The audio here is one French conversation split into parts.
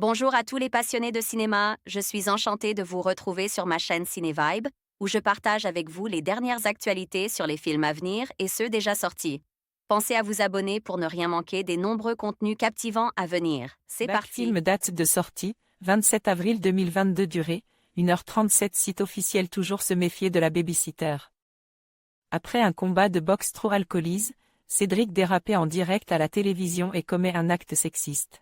Bonjour à tous les passionnés de cinéma, je suis enchantée de vous retrouver sur ma chaîne CinéVibe, où je partage avec vous les dernières actualités sur les films à venir et ceux déjà sortis. Pensez à vous abonner pour ne rien manquer des nombreux contenus captivants à venir. C'est parti! Film date de sortie, 27 avril 2022 durée, 1h37 site officiel toujours se méfier de la babysitter. Après un combat de boxe trop alcoolisé, Cédric dérapait en direct à la télévision et commet un acte sexiste.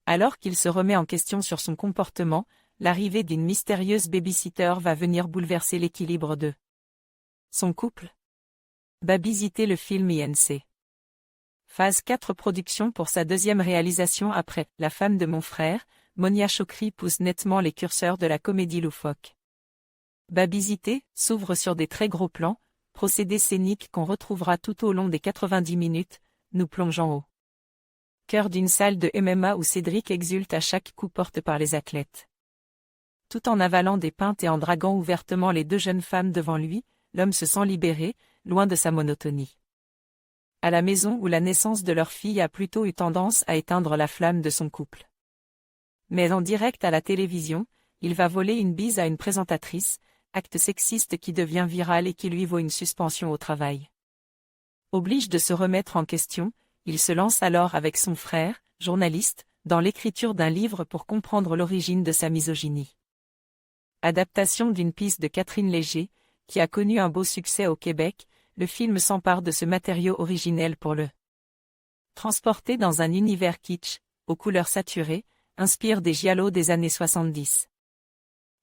Alors qu'il se remet en question sur son comportement, l'arrivée d'une mystérieuse babysitter va venir bouleverser l'équilibre de son couple. Babysité le film INC. Phase 4 production pour sa deuxième réalisation après La femme de mon frère, Monia Chokri pousse nettement les curseurs de la comédie loufoque. Babysité s'ouvre sur des très gros plans, procédés scéniques qu'on retrouvera tout au long des 90 minutes, nous plongeant au cœur d'une salle de MMA où Cédric exulte à chaque coup porté par les athlètes. Tout en avalant des pintes et en draguant ouvertement les deux jeunes femmes devant lui, l'homme se sent libéré, loin de sa monotonie. À la maison où la naissance de leur fille a plutôt eu tendance à éteindre la flamme de son couple. Mais en direct à la télévision, il va voler une bise à une présentatrice, acte sexiste qui devient viral et qui lui vaut une suspension au travail. Oblige de se remettre en question, il se lance alors avec son frère, journaliste, dans l'écriture d'un livre pour comprendre l'origine de sa misogynie. Adaptation d'une pièce de Catherine Léger, qui a connu un beau succès au Québec, le film s'empare de ce matériau originel pour le transporter dans un univers kitsch, aux couleurs saturées, inspire des giallos des années 70.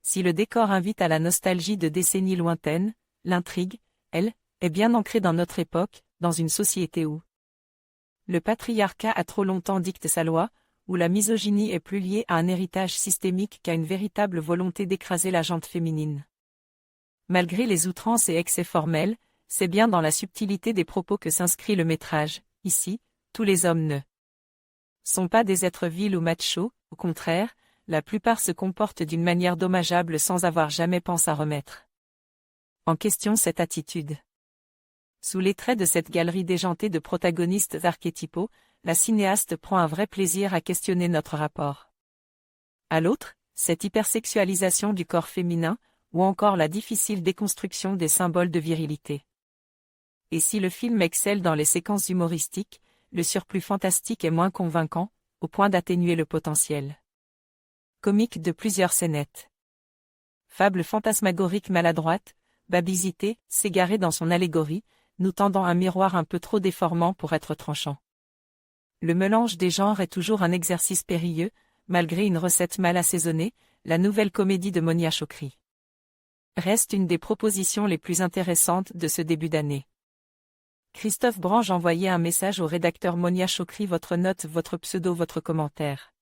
Si le décor invite à la nostalgie de décennies lointaines, l'intrigue, elle, est bien ancrée dans notre époque, dans une société où le patriarcat a trop longtemps dicté sa loi, où la misogynie est plus liée à un héritage systémique qu'à une véritable volonté d'écraser la gente féminine. Malgré les outrances et excès formels, c'est bien dans la subtilité des propos que s'inscrit le métrage. Ici, tous les hommes ne sont pas des êtres vils ou machos, au contraire, la plupart se comportent d'une manière dommageable sans avoir jamais pensé à remettre en question cette attitude. Sous les traits de cette galerie déjantée de protagonistes archétypaux, la cinéaste prend un vrai plaisir à questionner notre rapport à l'autre, cette hypersexualisation du corps féminin, ou encore la difficile déconstruction des symboles de virilité. Et si le film excelle dans les séquences humoristiques, le surplus fantastique est moins convaincant, au point d'atténuer le potentiel comique de plusieurs scénettes. Fable fantasmagorique maladroite, babysité, s'égarer dans son allégorie, nous tendant un miroir un peu trop déformant pour être tranchant. Le mélange des genres est toujours un exercice périlleux, malgré une recette mal assaisonnée, la nouvelle comédie de Monia Chokri reste une des propositions les plus intéressantes de ce début d'année. Christophe Brange envoyait un message au rédacteur Monia Chokri: votre note, votre pseudo, votre commentaire.